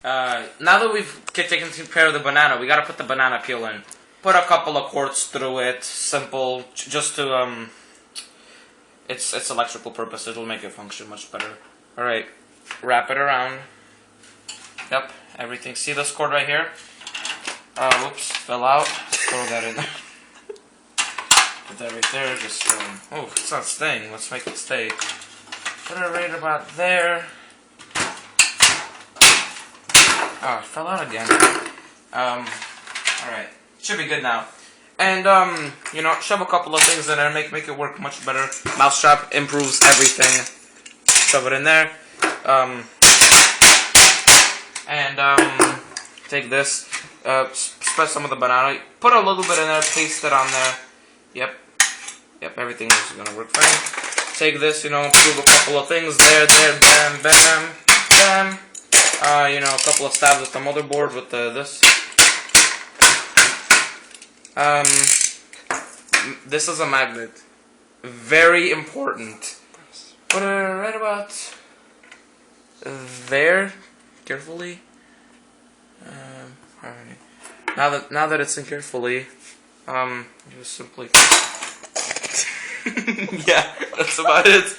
now that we've taken care of the banana, we gotta put the banana peel in. Put a couple of quarts through it, simple, just to, it's electrical purpose, it'll make it function much better. Alright, wrap it around. Yep, everything. See this cord right here? Whoops, fell out. Throw that in there. Put that right there, just, oh, it's not staying, let's make it stay. Put it right about there. Oh, it fell out again. Alright. Should be good now. And, you know, shove a couple of things in there, make it work much better. Mousetrap improves everything. Shove it in there. Take this. Spread some of the banana. Put a little bit in there, paste it on there. Yep. Yep, everything is gonna work fine. Take this, you know, improve a couple of things. There, bam, bam, bam. You know, a couple of stabs with the motherboard with this. This is a magnet. Very important. Put it right about there, carefully. Alright. Now that it's in carefully, just simply. Yeah, that's about it.